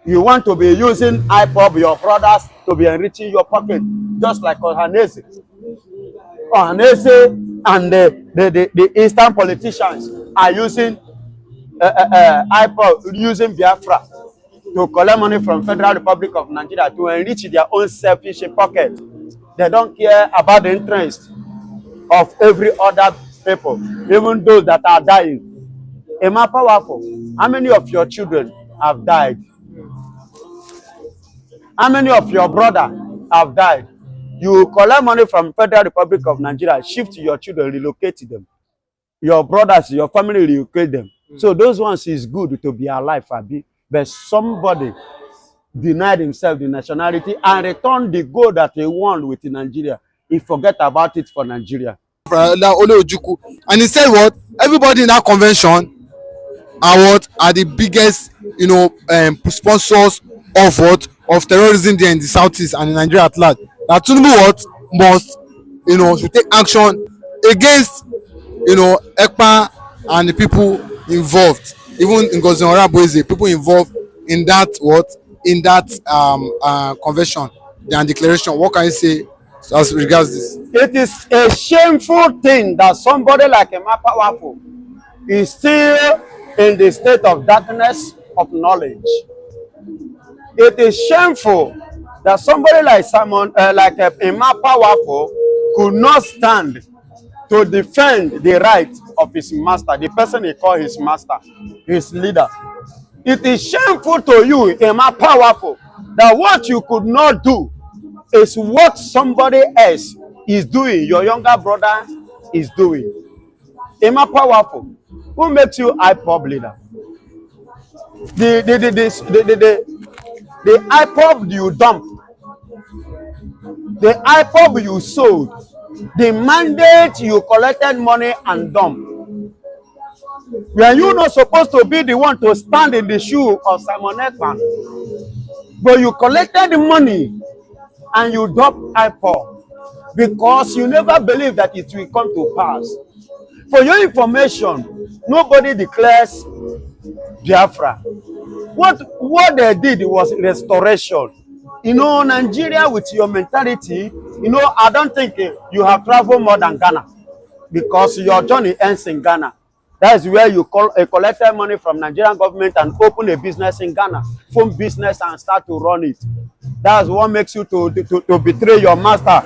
You want to be using Ipob, your brothers, to be enriching your pocket, just like Ohanese. Ohanese and the Eastern politicians are using Ipob, using Biafra to collect money from Federal Republic of Nigeria to enrich their own selfish pocket. They don't care about the interest of every other people, even those that are dying. Am I powerful? How many of your children have died? How many of your brother have died? You collect money from Federal Republic of Nigeria, shift your children, relocate them. Your brothers, your family, relocate them. So those ones is good to be alive, Abi. But somebody denied himself the nationality and returned the gold that he won with Nigeria. He forget about it for Nigeria. And he said what? Everybody in that convention are the biggest, sponsors of what? Of terrorism there in the southeast and in Nigeria at large. That tinubu must, should take action against, Ekpa and the people involved, even Ngozi, people involved in that convention and declaration. What can you say as regards this? It is a shameful thing that somebody like Emma Powerful is still in the state of darkness of knowledge. It is shameful that somebody like Emma Powerful could not stand to defend the right of his master, the person he called his master, his leader. It is shameful to you, Emma Powerful, that what you could not do is what somebody else is doing, your younger brother is doing. Emma Powerful, who makes you Ipob leader? The Ipob you dump, the Ipob you sold, the mandate you collected money and dump. Were you not supposed to be the one to stand in the shoe of Simon Ekpa? But you collected the money and you dump Ipob because you never believed that it will come to pass. For your information, nobody declares Biafra. What they did was restoration. Nigeria with your mentality, I don't think you have traveled more than Ghana because your journey ends in Ghana. That's where you collected money from Nigerian government and open a business in Ghana, phone business, and start to run it. That's what makes you to betray your master.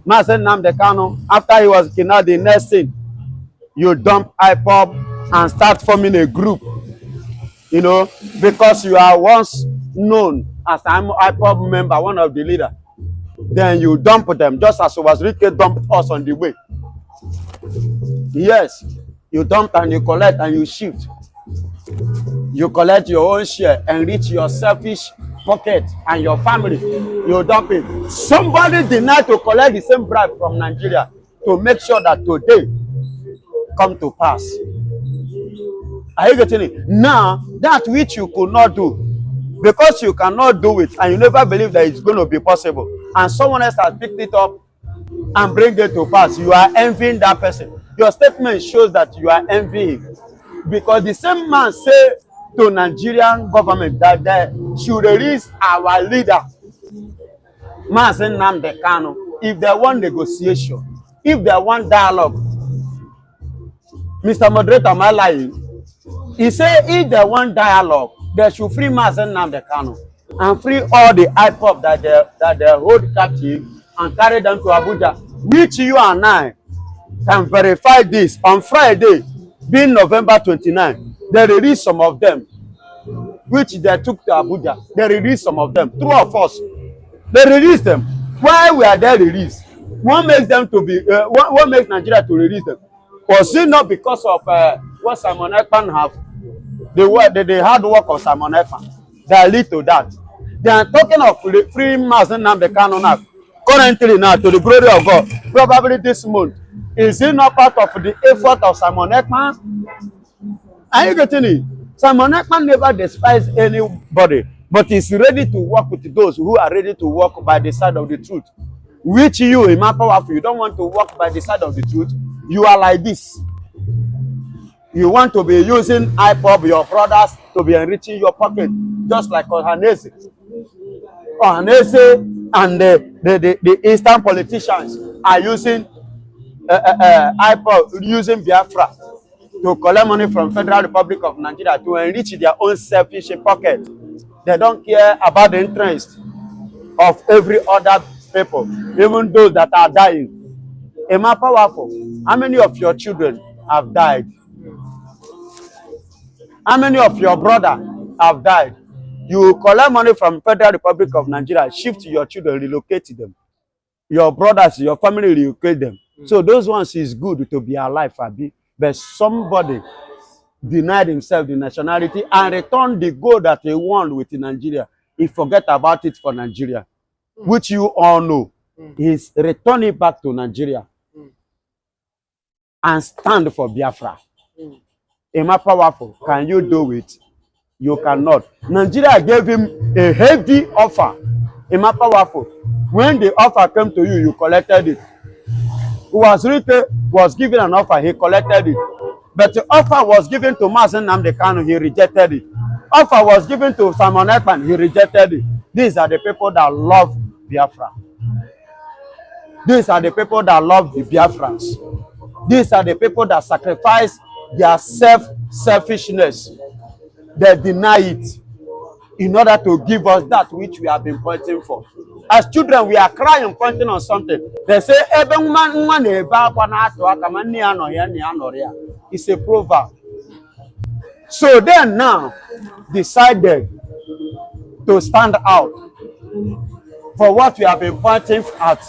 Master nnamdikanu, after he was kidnapped, the next thing, you dump Ipob and start forming a group. Because you are once known as an Ipob member, one of the leaders. Then you dump them, just as Wazirike dumped us on the way. Yes, you dump and you collect and you shift. You collect your own share, enrich your selfish pocket and your family. You dump it. Somebody denied to collect the same bribe from Nigeria to make sure that today come to pass. Are you getting it? Now, that which you could not do, because you cannot do it and you never believe that it's going to be possible, and someone else has picked it up and bring it to pass, you are envying that person. Your statement shows that you are envying, because the same man said to Nigerian government that they should release our leader, Mazi nnamdikanu, if they want negotiation, if they want dialogue. Mr. Moderator, am I lying? He said if they want dialogue, they should free Mazi nnamdikanu and free all the Ipob that they hold captive and carry them to Abuja, which you and I can verify this. On Friday, being November 29, they released some of them, which they took to Abuja. They released some of them. 2 of us, they released them. Why were they released? What makes them to be? What makes Nigeria to release them? Was it not because of what Simon Ekpa have? The hard work of Simon Ekpa that lead to that. They are talking of free Mazi nnamdikanu now. Currently now, to the glory of God, probably this month. Is it not part of the effort of Simon Ekpa? Are you getting it? Simon Ekpa never despised anybody, but is ready to work with those who are ready to walk by the side of the truth. Which you, Emma Powerful, you don't want to walk by the side of the truth. You are like this. You want to be using Ipob, your brothers, to be enriching your pocket, just like Ohanese. Ohanese and the Eastern politicians are using Ipob, using Biafra to collect money from Federal Republic of Nigeria to enrich their own selfish pocket. They don't care about the interest of every other people, even those that are dying. Am I powerful? How many of your children have died? How many of your brother have died? You collect money from Federal Republic of Nigeria, shift your children, relocate them. Your brothers, your family, relocate them. So those ones is good to be alive, Abi. But somebody denied himself the nationality and returned the gold that he won with Nigeria. He forget about it for Nigeria, which you all know. He's returning back to Nigeria and stand for Biafra. Am I powerful? Can you do it? You cannot. Nigeria gave him a heavy offer. Am I powerful? When the offer came to you, you collected it. Was given an offer, he collected it. But the offer was given to nnamdikanu, he rejected it. Offer was given to Simon Ekpa, he rejected it. These are the people that love Biafra. These are the people that love the Biafrans. These are the people that sacrifice their selfishness. They deny it in order to give us that which we have been pointing for. As children, we are crying, pointing on something. They say, it's a proverb. So they now decided to stand out for what we have been pointing at,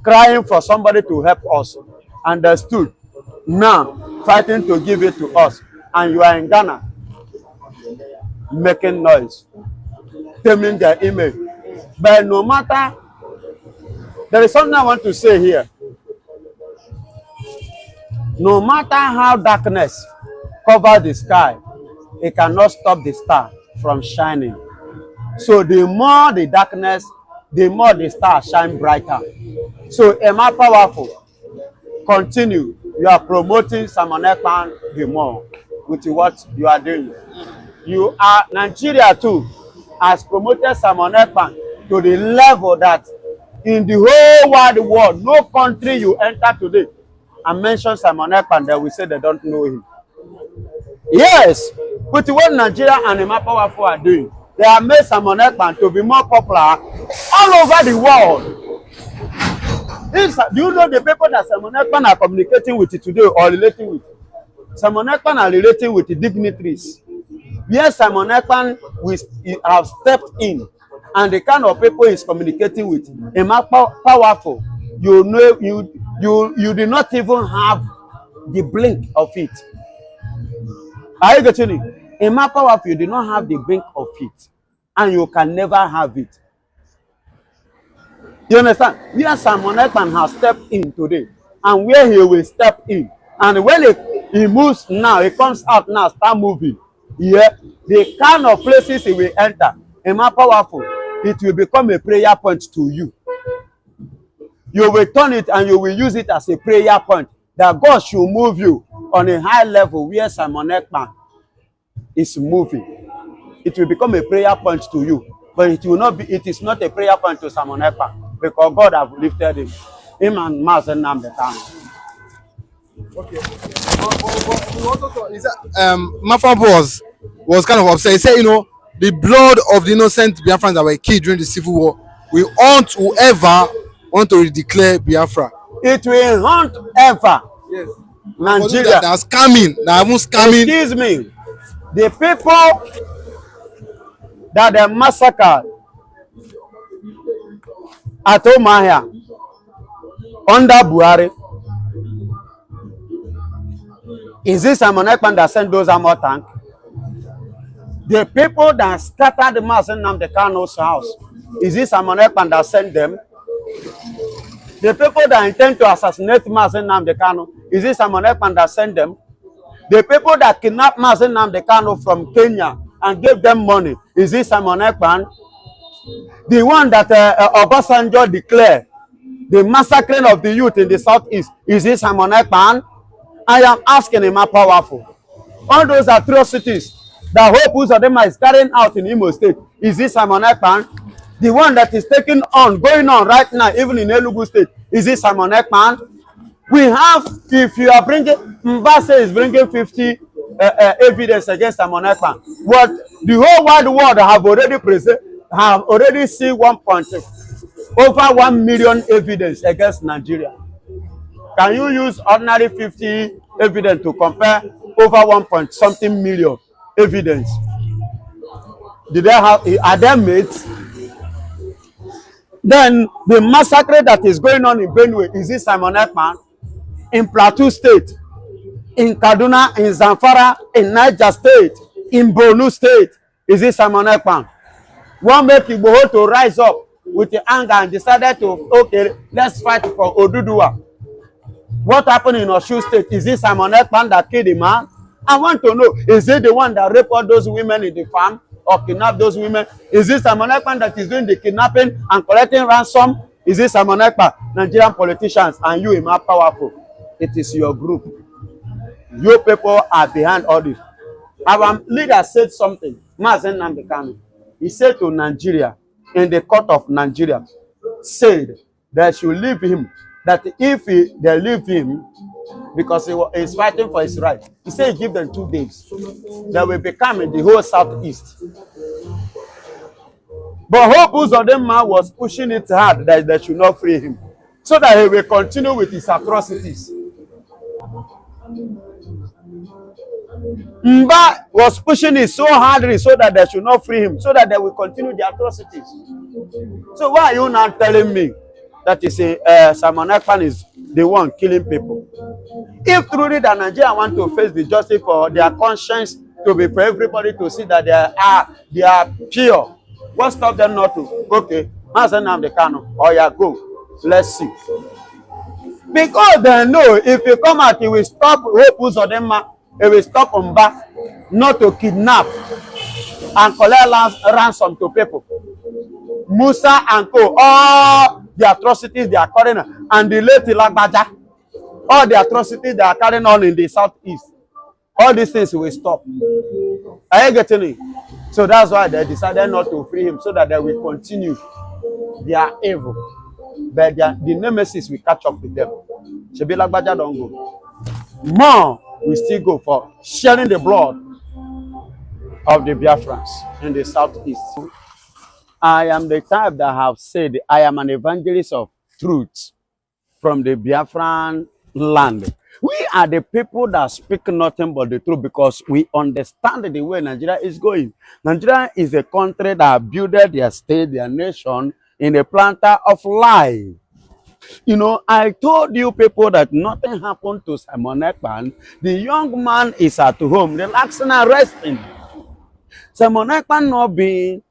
crying for somebody to help us. Understood. Now, fighting to give it to us. And you are in Ghana, making noise, taming their image. But no matter, there is something I want to say here. No matter how darkness covers the sky, it cannot stop the star from shining. So the more the darkness, the more the star shine brighter. So am I powerful? Continue. You are promoting Simon Ekpa the more with what you are doing. You are Nigeria too has promoted Simon Ekpa to the level that in the whole wide world, no country you enter today and mention Simon Ekpa, they will say they don't know him. Yes, but what Nigeria and Am I Powerful are doing, they have made Simon Ekpa to be more popular all over the world. Do you know the people that Simon Ekpa are communicating with today or relating with? Simon Ekpa are relating with the dignitaries. Yes, Simon Ekpa have stepped in, and the kind of people he's communicating with, Am I Powerful? You know, you do not even have the blink of it. Are you getting it? Am I Powerful? You do not have the blink of it, and you can never have it. You understand? Where Simon Ekpa has stepped in today, and where he will step in, and when he moves now, he comes out now, start moving. Yeah, the kind of places he will enter, Am I Powerful? It will become a prayer point to you. You will turn it and you will use it as a prayer point that God should move you on a high level where Simon Ekpa is moving. It will become a prayer point to you, but it will not be. It is not a prayer point to Simon Ekpa because God have lifted him and nnamdikanu. Okay. We also thought is that Mafabo was kind of upset. He said, you know, the blood of the innocent Biafrans that were killed during the civil war will haunt whoever want to declare Biafra. It will haunt ever. Yes. Nigeria. That's scamming. That even scamming. Excuse me. The people that they massacred at Omahia under Buhari. Is this Simon Ekpa that sent those armor tanks? The people that scattered the mass in nnamdikanu's house, is this Simon Ekpa that sent them? The people that intend to assassinate mass in nnamdikanu, is this Simon Ekpa that sent them? The people that kidnapped mass in nnamdikanu from Kenya and gave them money, is this Simon Ekpa? The one that Obasanjo declared, the massacring of the youth in the southeast, is this Simon Ekpa? I am asking, Am I Powerful? All those atrocities that Hope Uzodinma is carrying out in Imo State, is this Simon Ekpan? The one that is going on right now, even in Enugu State, is this Simon Ekpan? We have, if you are bringing, Mbase is bringing 50 evidence against Simon Ekpan. What the whole wide world have already seen over 1 million evidence against Nigeria. Can you use ordinary 50 evidence to compare over 1 point something million evidence? Are there mates? Then the massacre that is going on in Benue, is it Simon Ekpan? In Plateau State, in Kaduna, in Zamfara, in Niger State, in Borno State, is it Simon Ekpan? One make Igbo to rise up with the anger and decided to, okay, let's fight for Oduduwa. What happened in Osun State? Is it Simon Ekpan that killed the man? I want to know, is it the one that raped all those women in the farm or kidnapped those women? Is it Simon Ekpan that is doing the kidnapping and collecting ransom? Is it Simon Ekpan? Nigerian politicians and you are powerful. It is your group. Your people are behind all this. Our leader said something. nnamdikanu. He said to Nigeria, in the court of Nigeria, said that should leave him. That if they leave him, because he is fighting for his right, he said give them 2 days. They will become in the whole southeast. But Hope Uzodinma was pushing it hard that they should not free him, so that he will continue with his atrocities. Mba was pushing it so hardly so that they should not free him, so that they will continue the atrocities. So why are you now telling me that is Simon Ekpan is the one killing people? If truly the Nigerians want to face the justice for their conscience to be for everybody to see that they are pure, what stop them not to? Okay, nnamdikanu, or yeah, go. Let's see. Because they know if you come out, it will stop Hope Uzodinma, it will stop Mba not to kidnap and collect ransom to people. Musa and Co, all the atrocities they are carrying on, and the late Ilagbaja, all the atrocities they are carrying on in the southeast, all these things will stop. Are you getting it? So that's why they decided not to free him, so that they will continue their evil. But the nemesis will catch up with them. Shebi Ilagbaja don't go. More will still go for sharing the blood of the Biafrans in the southeast. I am the type that have said I am an evangelist of truth from the Biafran land. We are the people that speak nothing but the truth because we understand the way Nigeria is going. Nigeria is a country that built their state, their nation in a planter of life. You know, I told you people that nothing happened to Simon Ekpan. The young man is at home, relaxing and resting. Simon Ekpan not being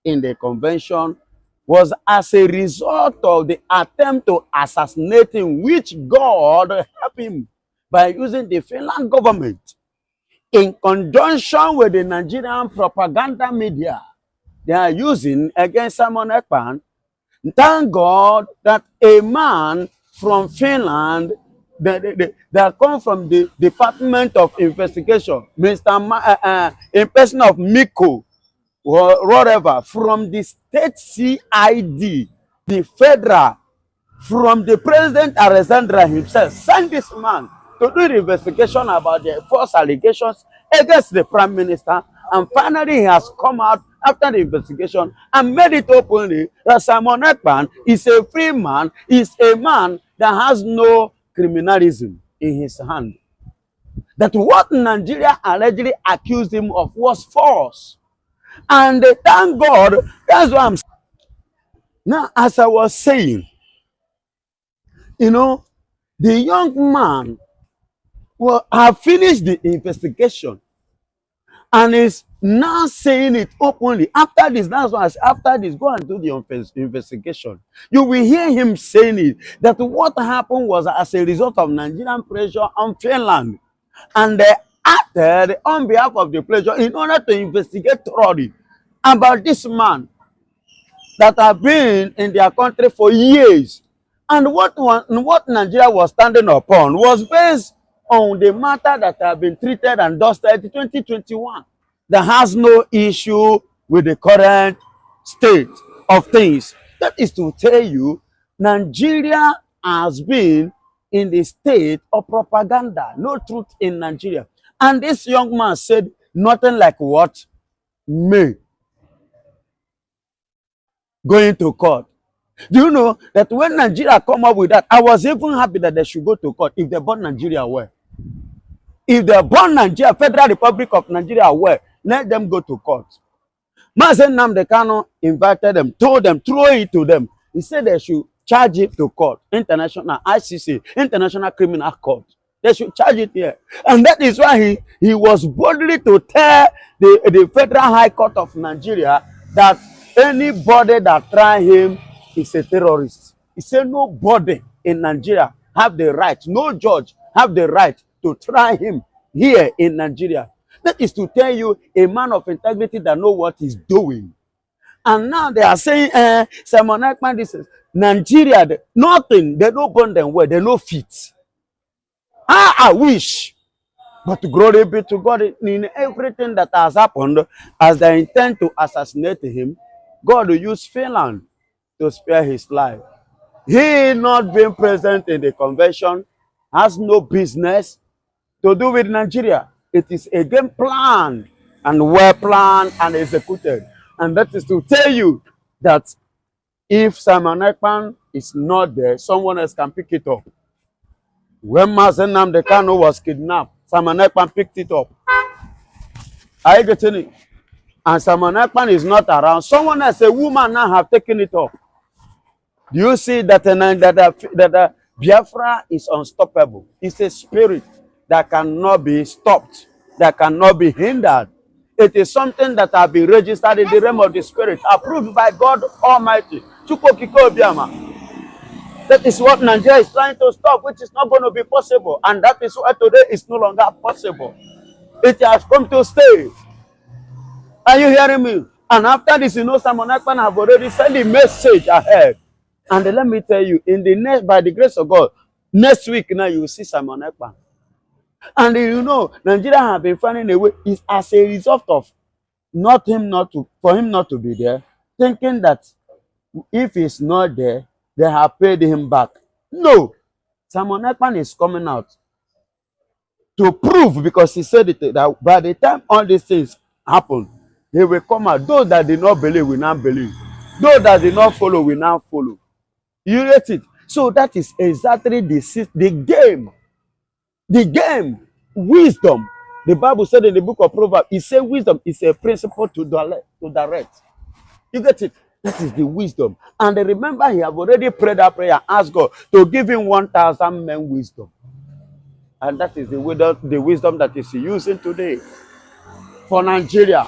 in the convention was as a result of the attempt to assassinate him, which God helped him by using the Finland government in conjunction with the Nigerian propaganda media they are using against Simon Ekpan. Thank God that a man from Finland that come from the Department of Investigation, in person of Miko, or whatever, from the state CID, the federal, from the President Alexandra himself, sent this man to do the investigation about the false allegations against the Prime Minister. And finally, he has come out after the investigation and made it openly that Simon Ekpan is a free man, is a man that has no criminalism in his hand. That what Nigeria allegedly accused him of was false. And thank God, that's what I'm saying. Now, as I was saying, you know, the young man will have finished the investigation and is now saying it openly. After this, that's why after this, go and do the investigation. You will hear him saying it, that what happened was as a result of Nigerian pressure on Finland. And they acted on behalf of the pressure in order to investigate thoroughly about this man that have been in their country for years. And what Nigeria was standing upon was based on the matter that have been treated and dusted in 2021. that has no issue with the current state of things. That is to tell you, Nigeria has been in the state of propaganda. No truth in Nigeria. And this young man said nothing like what? Me going to court. Do you know that when Nigeria come up with that, I was even happy that they should go to court if they burn Nigeria well. If they burn Nigeria, Federal Republic of Nigeria well, let them go to court. Mazen Nnamdikanu invited them, told them, throw it to them. He said they should charge it to court, international ICC, International Criminal Court. They should charge it here. And that is why he was boldly to tell the Federal High Court of Nigeria that anybody that try him is a terrorist. He said nobody in Nigeria have the right, no judge have the right to try him here in Nigeria. That is to tell you a man of integrity that know what he's doing. And now they are saying, Simon Ekpa, this is Nigeria, nothing, they don't burn them well, they no fit. I wish. But glory be to God in everything that has happened, as they intend to assassinate him, God will use Finland to spare his life. He not being present in the convention has no business to do with Nigeria. It is again planned and well planned and executed. And that is to tell you that if Simon Ekpa is not there, someone else can pick it up. When nnamdikanu was kidnapped, Simon Ekpa picked it up. Are you getting it? And Simon Ekpa is not around. Someone else, a woman now have taken it up. Do you see that that Biafra is unstoppable? It's a spirit that cannot be stopped, that cannot be hindered. It is something that has been registered in the realm of the spirit, approved by God Almighty. That is what Nigeria is trying to stop, which is not going to be possible. And that is why today is no longer possible. It has come to stay. Are you hearing me? And after this, you know, Simon Ekpa have already sent a message ahead. And let me tell you, in the next, by the grace of God, next week now you will see Simon Ekpa. And you know, Nigeria have been finding a way, is as a result of for him not to be there, thinking that if he's not there, they have paid him back. No, Simon Ekpa is coming out to prove, because he said it, that by the time all these things happen, he will come out. Those that did not believe will not believe. Those that did not follow will not follow. You get it? So that is exactly the game. The game, wisdom. The Bible said in the book of Proverbs, it says wisdom is a principle to direct. You get it? That is the wisdom. And remember, he have already prayed that prayer, asked God to give him 1,000 men wisdom. And that is the wisdom that is using today for Nigeria.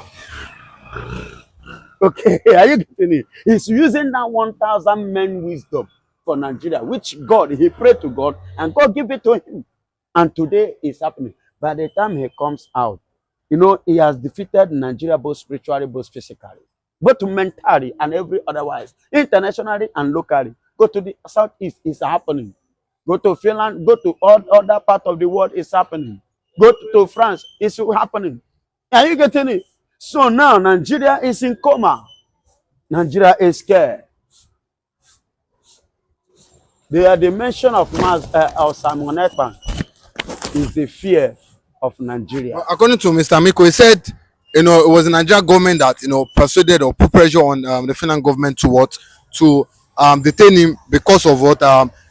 Okay, are you getting it? He's using that 1,000 men wisdom for Nigeria, which God, he prayed to God, and God gave it to him. And today it's happening. By the time he comes out, you know, he has defeated Nigeria both spiritually, both physically, both mentally and every otherwise, internationally and locally. Go to the southeast, it's happening. Go to Finland, go to all other parts of the world, it's happening. Go to France, it's happening. Are you getting it? So now Nigeria is in coma. Nigeria is scared. The dimension of Simon Ekpa is the fear of Nigeria. According to Mr. Miko, he said, you know, it was the Nigerian government that, you know, persuaded or put pressure on the Finland government to detain him because of what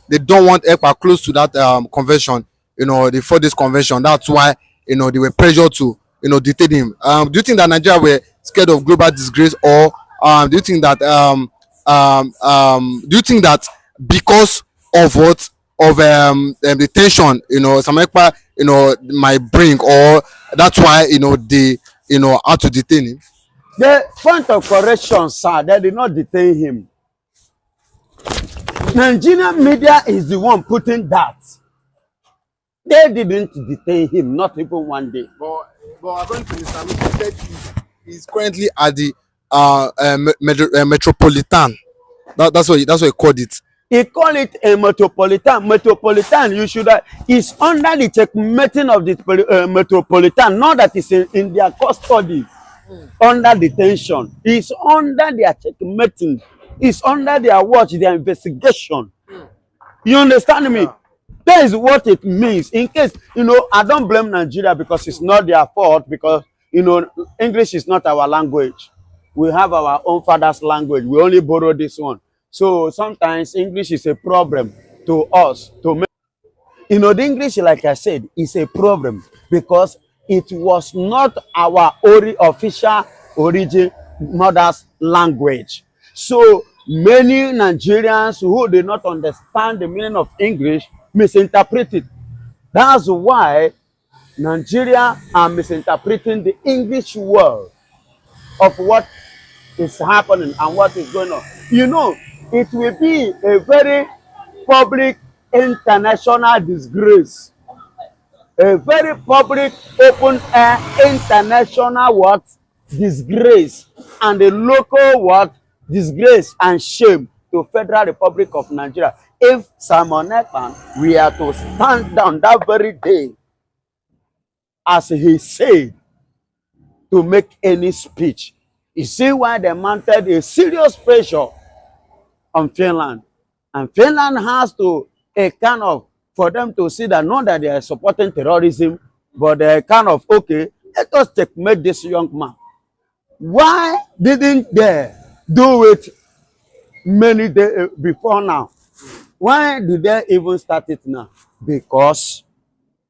they don't want Ekpa close to that convention, you know, the 4 days convention. That's why, you know, they were pressured to, you know, detain him. Do you think that Nigeria were scared of global disgrace, or do you think that because of what the tension, you know, some Ekpa, you know, might bring, or that's why, you know, they, you know, how to detain him? The point of correction, sir, they did not detain him. Nigerian media is the one putting that. They didn't detain him, not even one day. But according to Mr. Miko, he said he's currently at the metropolitan. That's what he called it. He called it a metropolitan. Metropolitan, you should have, is under the checkmating of the metropolitan, not that it's in their custody. under detention. He's under their checkmating. He's under their watch, their investigation. You understand me? That is what it means. In case, I don't blame Nigeria because it's not their fault, because, English is not our language. We have our own father's language. We only borrow this one. So sometimes English is a problem to us. The English, like I said, is a problem because it was not our official origin mother's language. So many Nigerians who did not understand the meaning of English misinterpret it. That's why Nigeria are misinterpreting the English word of what is happening and what is going on. It will be a very public international disgrace. A very public open air international what? Disgrace. And a local what? Disgrace and shame to Federal Republic of Nigeria. If Simon Ekpa were to stand down that very day, as he said, to make any speech, you see why they mounted a serious pressure on Finland. And Finland has to for them to see that not that they are supporting terrorism, but they okay, let us checkmate this young man. Why didn't they do it many days before now? Why did they even start it now? Because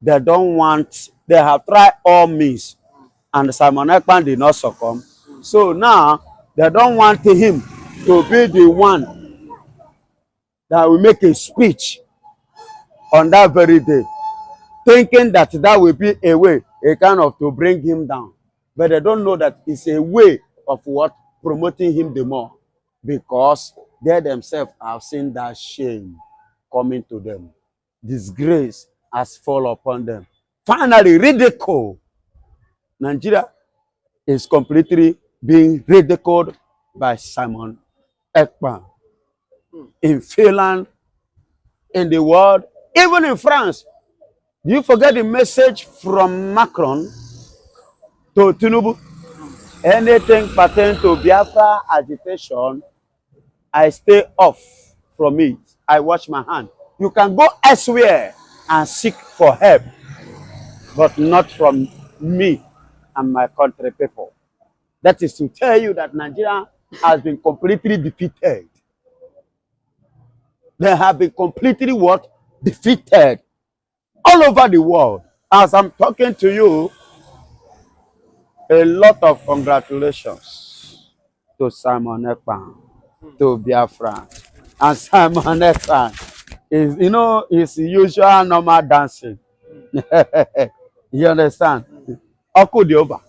they have tried all means, and Simon Ekpa did not succumb. So now they don't want him to be the one that will make a speech on that very day, thinking that will be a way, to bring him down. But they don't know that it's a way of what? Promoting him the more. Because they themselves have seen that shame coming to them. Disgrace has fallen upon them. Finally, ridicule. Nigeria is completely being ridiculed by Simon Ekpa. In Finland, in the world, even in France. Do you forget the message from Macron to Tinubu? Anything pertaining to Biafra agitation, I stay off from it. I wash my hand. You can go elsewhere and seek for help, but not from me and my country people. That is to tell you that Nigeria has been completely defeated. They have been completely what? Defeated all over the world. As I'm talking to you, a lot of congratulations to Simon Ekpa, to Biafra. And Simon Ekpa is, his usual normal dancing. You understand? Oku the over.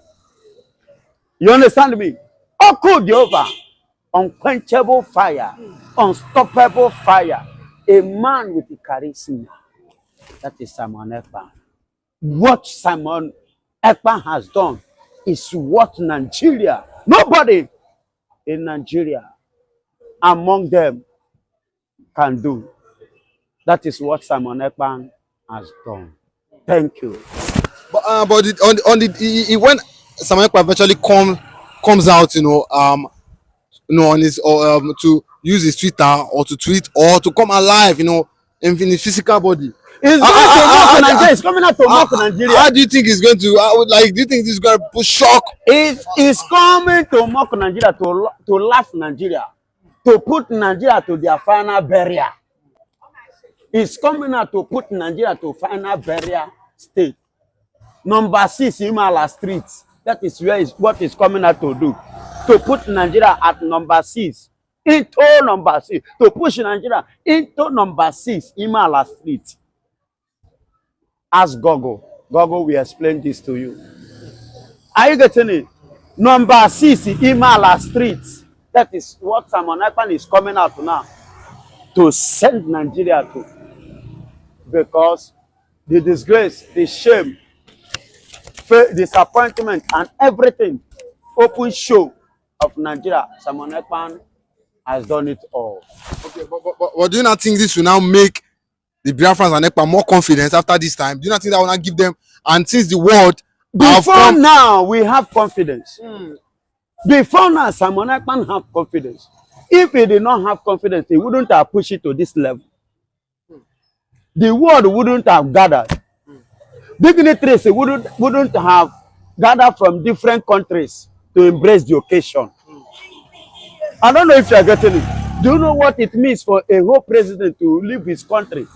You understand me? Oku the over. Unquenchable fire, unstoppable fire. A man with a charisma. That is Simon Ekpa. What Simon Ekpa has done is what Nigeria, nobody in Nigeria among them can do. That is what Simon Ekpa has done. Thank you. But when Simon Ekpa eventually comes out, on his to use his Twitter or to tweet or to come alive, in his physical body. He's going to mock Nigeria. He's coming out to mock Nigeria. How do you think he's going to? Do you think this is going to put shock? He's coming to mock Nigeria, to laugh Nigeria, to put Nigeria to their final burial. He's coming out to put Nigeria to final burial state. Number 6, Imala Street. That is what he's coming out to do. To put Nigeria at number 6. Into number 6. To push Nigeria into number 6, Imala Street. Ask Gogo. Gogo will explain this to you. Are you getting it? Number 6, Imala Street. That is what Simon Ekpa is coming out now to send Nigeria to. Because the disgrace, the shame, disappointment, and everything, open show of Nigeria, Simon Ekpa has done it all. Okay, but do you not think this will now make the Biafrans and Ekpa more confident after this time? Do you not think that will not give them, and since the world Before now, we have confidence. Before now, Simon Ekpa have confidence. If he did not have confidence, he wouldn't have pushed it to this level. The world wouldn't have gathered. Dignitaries wouldn't have gathered from different countries to embrace the occasion. I don't know if you are getting it. Do you know what it means for a whole president to leave his country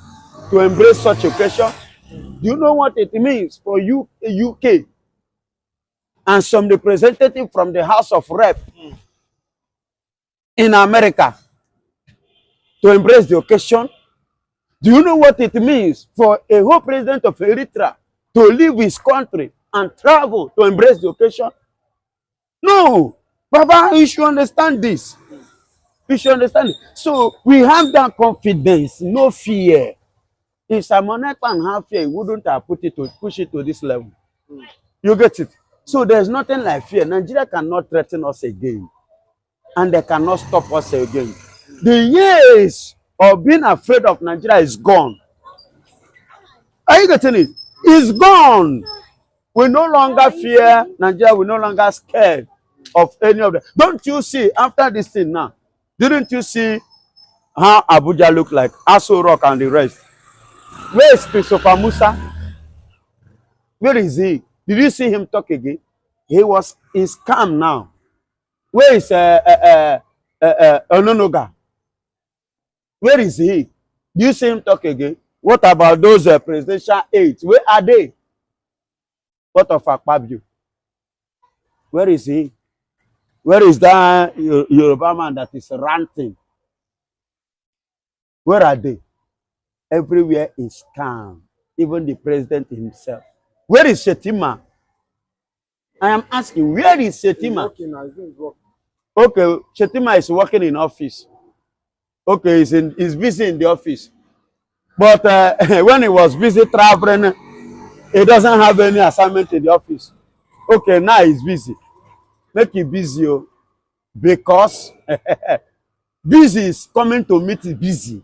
to embrace such occasion? Do you know what it means for UK and some representative from the House of Rep in America to embrace the occasion? Do you know what it means for a whole president of Eritrea to leave his country and travel to embrace the occasion? No, Baba, you should understand this. You should understand it. So we have that confidence, no fear. If Simon Ekpa have fear, he wouldn't have push it to this level. You get it? So there's nothing like fear. Nigeria cannot threaten us again. And they cannot stop us again. The years of being afraid of Nigeria is gone. Are you getting it? It's gone. We no longer fear Nigeria. We no longer scared of any of them. Don't you see, after this thing now, didn't you see how Abuja looked like? Aso Rock and the rest. Where is Christopher Musa? Where is he? Did you see him talk again? He's calm now. Where is Ononoga? Where is he? Do you see him talk again? What about those presidential aides? Where are they? What of Akpabio? Where is he? Where is that Yoruba man that is ranting? Where are they? Everywhere is calm. Even the president himself. Where is Shetima? I am asking, where is Shetima? Okay, Shetima is working in office. Okay, he's busy in the office. But when he was busy traveling, he doesn't have any assignment in the office. Okay, now he's busy. Make it busy, because busy is coming to meet busy.